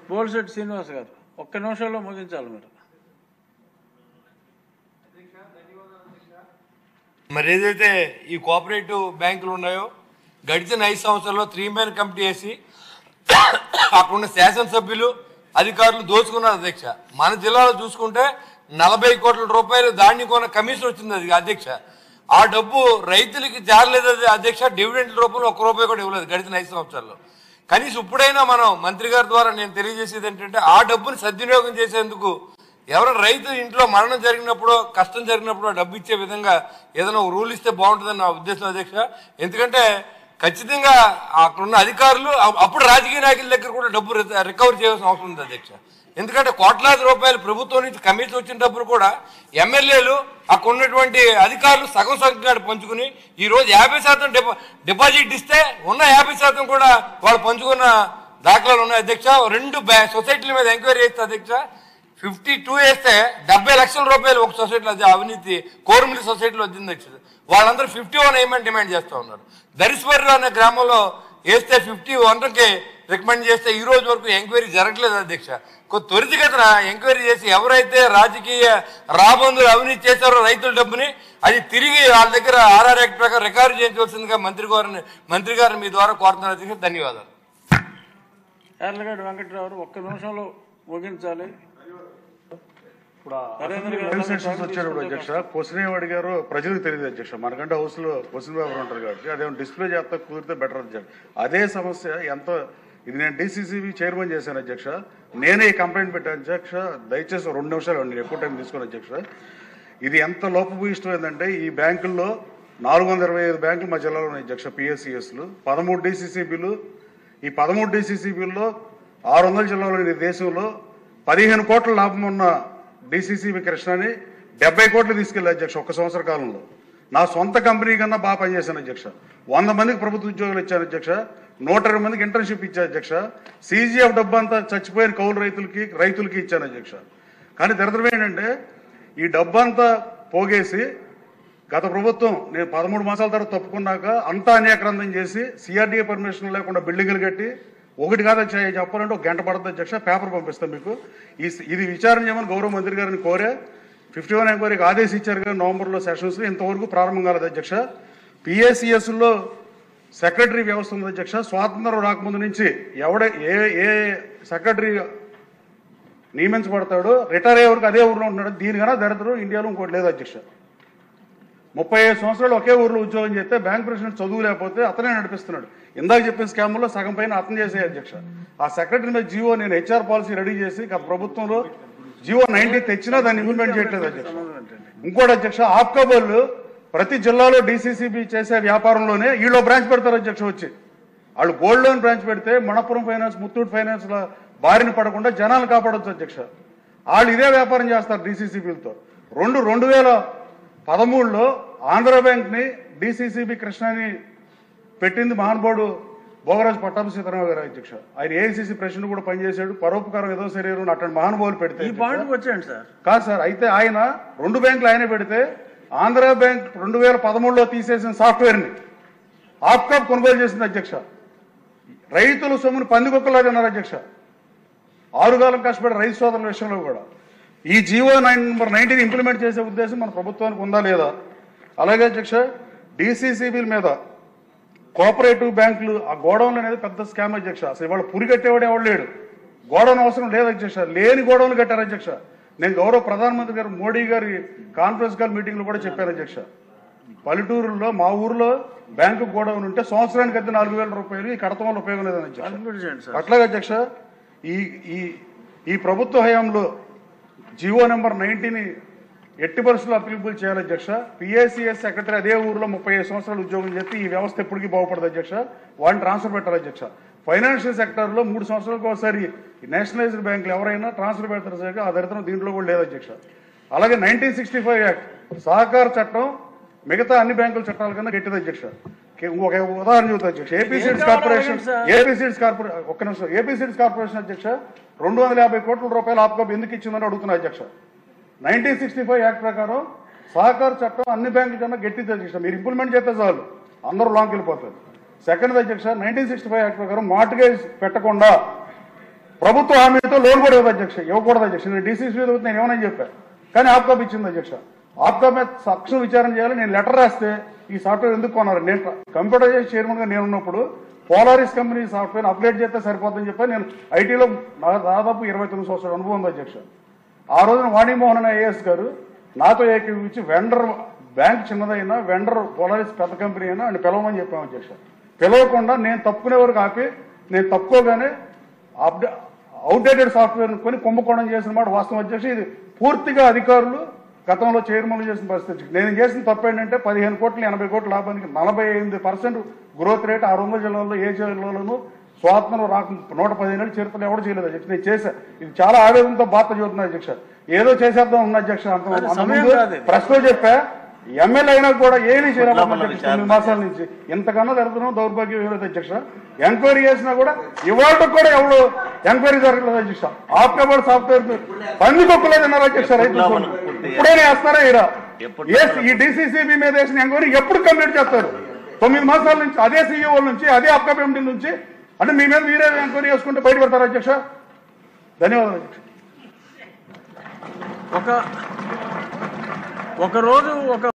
బోల్శెట్టి శ్రీనివాస్ గారు ఒక్క నిమిషంలో ముగించాలి మీరు. మరి ఏదైతే ఈ కోఆపరేటివ్ బ్యాంకులు ఉన్నాయో గడిచిన 5 సంవత్సరాల్లో 3 మెన్ కమిటీ వేసి అక్కడున్న శాసనసభ్యులు అధికారులు దోచుకున్నారు అధ్యక్ష. మన జిల్లాలో చూసుకుంటే 40 కోట్ల రూపాయలు దాన్ని కొన్న కమిషన్ వచ్చింది అది అధ్యక్ష. ఆ డబ్బు రైతులకి చేరలేదు అధ్యక్ష. డివిడెంట్ల రూపంలో 1 రూపాయి కూడా ఇవ్వలేదు గడిచిన 5 సంవత్సరాల్లో. కనీసం ఇప్పుడైనా మనం మంత్రి గారి ద్వారా నేను తెలియజేసేది ఏంటంటే ఆ డబ్బుని సద్వినియోగం చేసేందుకు ఎవరైనా రైతు ఇంట్లో మరణం జరిగినప్పుడు కష్టం జరిగినప్పుడు డబ్బు ఇచ్చే విధంగా ఏదైనా రూల్ ఇస్తే బాగుంటుందని నా ఉద్దేశం అధ్యక్ష. ఎందుకంటే ఖచ్చితంగా అక్కడున్న అధికారులు అప్పుడు రాజకీయ నాయకుల దగ్గర కూడా డబ్బు రికవర్ చేయాల్సిన అవసరం ఉంది అధ్యక్ష. ఎందుకంటే కోట్లాది రూపాయలు ప్రభుత్వం నుంచి కమిషన్ వచ్చిన డబ్బులు కూడా ఎమ్మెల్యేలు అక్కడ ఉన్నటువంటి అధికారులు సగం సగం పంచుకుని ఈరోజు 50% డిపాజిట్ ఇస్తే ఉన్న 50% కూడా వాళ్ళు పంచుకున్న దాఖలాలు ఉన్నాయి అధ్యక్ష. 2 సొసైటీల మీద ఎంక్వైరీ చేస్తే అధ్యక్ష 52 వేస్తే 70 లక్షల రూపాయలు ఒక సొసైటీలో అవినీతి కోరుమిల్లి సొసైటీలో వచ్చింది అధ్యక్ష. వాళ్ళందరూ 51 వేయమని డిమాండ్ చేస్తూ ఉన్నారు. దరిస్పర్రు అనే గ్రామంలో వేస్తే 51కి రికమెండ్ చేస్తే ఈ రోజు వరకు ఎంక్వైరీ జరగలేదు అధ్యక్ష. త్వరితగతిన ఎంక్వైరీ చేసి ఎవరైతే రాజకీయ రాబందులు అవినీతి చేశారో రైతుల డబ్బుని అది తిరిగి వాళ్ళ దగ్గర ఆర్ఆర్ యాక్ట్ ప్రకారం రికవరీ చేయించవలసిందిగా మంత్రి గారిని మీ ద్వారా కోరుతున్నారు అధ్యక్ష. ధన్యవాదాలు. యార్లగడ్డ వెంకట్రావు ఒక్క నిమిషంలో ముగించాలి. వచ్చారు అధ్యక్ష. క్వశ్చన్ ఏమి అడిగారు ప్రజలకు తెలియదు అధ్యక్ష. మనకంటే హౌస్ లో క్వశ్చన్ పేపర్ ఉంటారు కాబట్టి అదేమో డిస్ప్లే చేస్తా కుదిరితే బెటర్ అధ్యక్ష. అదే సమస్య ఎంతో ఇది నేను డిసిసిబి చైర్మన్ చేశాను అధ్యక్ష. నేనే ఈ కంప్లైంట్ పెట్టాను అధ్యక్ష. దయచేసి 2 నిమిషాలు నేను ఎక్కువ టైం తీసుకుని అధ్యక్ష. ఇది ఎంత లోపభూయిష్టం ఏంటంటే ఈ బ్యాంకుల్లో 425 బ్యాంకులు మా జిల్లాలో ఉన్నాయి అధ్యక్ష. పిఎస్సిఎస్లు 13 డిసిసిబిలు. ఈ 13 డిసిసిబిల్లో 600 జిల్లాలోని దేశంలో 15 కోట్ల లాభం ఉన్న డిసిసిబి కృష్ణని 70 కోట్లు తీసుకెళ్ళి అధ్యక్ష 1 సంవత్సర కాలంలో. నా సొంత కంపెనీ కన్నా బాగా పనిచేశాను అధ్యక్ష. 100 మందికి ప్రభుత్వ ఉద్యోగాలు ఇచ్చాను అధ్యక్ష. 120 మందికి ఇంటర్న్షిప్ ఇచ్చాను అధ్యక్ష. సిజిఎఫ్ డబ్బు అంతా చచ్చిపోయిన కౌలు రైతులకి ఇచ్చాను అధ్యక్ష. కానీ దరిద్రం ఏంటంటే ఈ డబ్బు అంతా పోగేసి గత ప్రభుత్వం నేను 13 మాసాల తర్వాత తప్పుకున్నాక అంతా అన్యాక్రాంతం చేసి సిఆర్డీఏ పర్మిషన్ లేకుండా బిల్డింగులు కట్టి ఒకటి కాదు చెప్పాలంటే 1 గంట పడుతుంది అధ్యక్ష. పేపర్ పంపిస్తాం మీకు. ఇది విచారణ చేయమని గౌరవ మంత్రి గారిని కోరే 51 ఎంక్వైరీకి ఆదేశించారు కానీ నవంబర్లో సెషన్స్ ఇంతవరకు ప్రారంభం కాలేదు అధ్యక్ష. పిఎస్సిఎస్లో సెక్రటరీ వ్యవస్థ ఉంది అధ్యక్ష. స్వాతంత్రం రాకముందు నుంచి ఏ సెక్రటరీ నియమించబడతాడో రిటైర్ అయ్యే వరకు అదే ఊరిలో ఉంటున్నాడు. దీనికన్నా దరిద్రం ఇండియాలో ఇంకోటి లేదు అధ్యక్ష. 35 సంవత్సరాలు ఒకే ఊర్లో ఉద్యోగం చేస్తే బ్యాంక్ ప్రెసిడెంట్ చదువు లేకపోతే అతనే నడిపిస్తున్నాడు. ఇందాక చెప్పిన స్కామ్లో సగం పైన అతను చేసే అధ్యక్ష. ఆ సెక్రటరీ మీద జీవో నేను హెచ్ఆర్ పాలసీ రెడీ చేసి గత ప్రభుత్వంలో జీవో 90 తెచ్చినా దాన్ని ఇంప్లిమెంట్ చేయట్లేదు అధ్యక్ష. ఇంకోటి అధ్యక్ష ఆప్కాబోళ్ళు ప్రతి జిల్లాలో డిసిసిబి చేసే వ్యాపారంలోనే వీళ్ళు బ్రాంచ్ పెడతారు అధ్యక్ష. వచ్చి వాళ్ళు గోల్డ్ లోన్ బ్రాంచ్ పెడితే మణపురం ఫైనాన్స్ ముత్తూట్ ఫైనాన్స్ బారిన పడకుండా జనాలు కాపాడవచ్చు అధ్యక్ష. వాళ్ళు ఇదే వ్యాపారం చేస్తారు డిసిసిబిలతో. 2013లో ఆంధ్ర బ్యాంక్ ని డిసిసిబి కృష్ణని పెట్టింది మహానుభావుడు భోగరాజు పట్టాభి సీతారామయ్య గారు అధ్యక్ష. ఆయన ఏఐసిసి ప్రెసిడెంట్ కూడా పనిచేశాడు. పరోపకారం ఏదో శరీరం అటువంటి మహానుభావులు పెడితే వచ్చాయండి సార్. కాదు సార్. అయితే ఆయన 2 బ్యాంకులు ఆయనే పెడితే ఆంధ్ర బ్యాంక్ 2013లో తీసేసిన సాఫ్ట్వేర్ని ఆప్కాప్ కొనుగోలు చేసింది అధ్యక్ష. రైతుల సొమ్మును పందికొక్కలాగా అన్నారు అధ్యక్ష. 6 కాలం కష్టపడి రైతు సోదరుల విషయంలో కూడా ఈ జీవో నెంబర్ 19 ఇంప్లిమెంట్ చేసే ఉద్దేశం మన ప్రభుత్వానికి ఉందా లేదా? అలాగే అధ్యక్ష డిసిసిబిల మీద కోఆపరేటివ్ బ్యాంకులు ఆ గోడౌన్లు అనేది పెద్ద స్కామ్ అధ్యక్ష. అసలు ఇవాళ పురి కట్టేవాడు ఎవడు లేడు. గోడౌన్ అవసరం లేదు అధ్యక్ష. లేని గోడౌన్లు కట్టారు అధ్యక్ష. నేను గౌరవ ప్రధానమంత్రి గారు మోడీ గారి కాన్ఫరెన్స్ కాల్ మీటింగ్ లో కూడా చెప్పాను అధ్యక్ష. పల్లెటూరులో మా ఊర్లో బ్యాంకు గోడౌన్ ఉంటే సంవత్సరానికి అయితే 4,000 రూపాయలు ఈ కడతం వల్ల ఉపయోగం లేదని అధ్యక్ష. అట్లాగే అధ్యక్ష ఈ ప్రభుత్వ హయాంలో జీవో నెంబర్ 90ని ఎట్టి పరిస్థితుల్లో అప్లికబుల్ చేయాలి అధ్యక్ష. పిఎస్సిఎస్ సెక్రటరీ అదే ఊర్లో 35 సంవత్సరాలు ఉద్యోగం చేస్తే ఈ వ్యవస్థ ఎప్పటికీ బాగుపడదు అధ్యక్ష. వాడిని ట్రాన్స్ఫర్ పెట్టాలి అధ్యక్ష. ఫైనాన్షియల్ సెక్టర్లో 3 సంవత్సరాలకు ఒకసారి నేషనలైజ్డ్ బ్యాంకులు ఎవరైనా ట్రాన్స్ఫర్ పెడతారు సార్. ఆ దరిద్రం దీంట్లో కూడా లేదు అధ్యక్ష. అలాగే 1965 యాక్ట్ సహకార చట్టం మిగతా అన్ని బ్యాంకుల చట్టాల కన్నా గట్టిది అధ్యక్ష. ఒక ఉదాహరణ చెబుతా అధ్యక్ష. ఏపీ సీడ్స్ కార్పొరేషన్ అధ్యక్ష 250 కోట్ల రూపాయలు ఆప్కాప్ ఎందుకు ఇచ్చిందని అడుగుతున్నా అధ్యక్ష. 1965 యాక్ట్ ప్రకారం సహకార చట్టం అన్ని బ్యాంకుల కన్నా గట్టిది అధ్యక్ష. మీరు ఇంప్లిమెంట్ చేస్తే చాలు అందరూ లాంగ్ వెళ్ళిపోతారు. సెకండ్ అధ్యక్ష 1965 యాక్ట్ ప్రకారం మార్టిగేజ్ పెట్టకుండా ప్రభుత్వ హామీతో లోన్ కూడా ఇవ్వదు అధ్యక్ష, ఇవ్వకూడదు అధ్యక్ష. నేను డీసీసీ నేను ఏమని చెప్పాను, కానీ ఆప్కాప్ ఇచ్చింది అధ్యక్ష. ఆప్కాప్ మీద తక్షణ విచారణ చేయాలి. నేను లెటర్ రాస్తే ఈ సాఫ్ట్వేర్ ఎందుకు కొన్నారు, నేను కంప్యూటరైజేషన్ చైర్మన్ గా నేను ఉన్నప్పుడు పోలారిస్ కంపెనీ సాఫ్ట్వేర్ అప్డేట్ చేస్తే సరిపోతుందని చెప్పి నేను ఐటీలో దాదాపు 29 సంవత్సరాల అనుభవం ఉంది అధ్యక్ష. ఆ రోజున వాణిమోహన్ అనే ఐఏఎస్ గారు నాతో ఏకీవించి వెండర్ బ్యాంక్ చిన్నదైనా వెండర్ పోలారిస్ పెద్ద కంపెనీ అయినా అని పిలవమని చెప్పాము అధ్యక్ష. పిలవకుండా నేను తప్పుకునే వరకు ఆపి నేను తప్పుకోగానే అవుట్డేటెడ్ సాఫ్ట్వేర్ కొని కుంభకోణం చేసిన మాట వాస్తవం అధ్యక్ష. ఇది పూర్తిగా అధికారులు గతంలో చైర్మన్లు చేసిన పరిస్థితి. నేను చేసిన తప్పు ఏంటంటే 15 కోట్లు 80 కోట్ల లాభానికి 48% గ్రోత్ రేట్ 600 జిల్లాల్లో ఏ జిల్లాలోనూ స్వాతంత్రం రాక 115 చరిత్రలు ఎవరు చేయలేదు అధ్యక్ష. నేను చేశా. ఇది చాలా ఆవేదనతో బాధ చదువుతున్నా అధ్యక్ష. ఏదో చేసేద్దాం ఉన్న అధ్యక్ష. ప్రశ్న చెప్పా, ఎమ్మెల్యే అయినా కూడా ఏమీ చేయలేకపోతున్నా 9 మాసాల నుంచి. ఇంతకన్నా జరుగుతున్నాం దౌర్భాగ్యం ఏలేదు అధ్యక్ష. ఎంక్వైరీ చేసినా కూడా ఇవాళ కూడా ఎవరు ఎంక్వైరీ జరగలేదు అధ్యక్ష. ఆప్కాబోర్డ్ సాఫ్ట్వేర్ పందికొక్కలేదు అన్నారు అధ్యక్ష. రైతులు ఇప్పుడైనా వేస్తారా ఈడ ఈ డీసీసీబీ మీద వేసిన ఎంక్వైరీ ఎప్పుడు కంప్లీట్ చేస్తారు? 9 మాసాల నుంచి అదే సీఈఓ నుంచి అదే ఆప్కాబ్ ఎండీ నుంచి అంటే మీ మీద మీరే ఎంక్వైరీ చేసుకుంటే బయటపడతారు అధ్యక్ష. ధన్యవాదాలు అధ్యక్ష. ఒక రోజు ఒక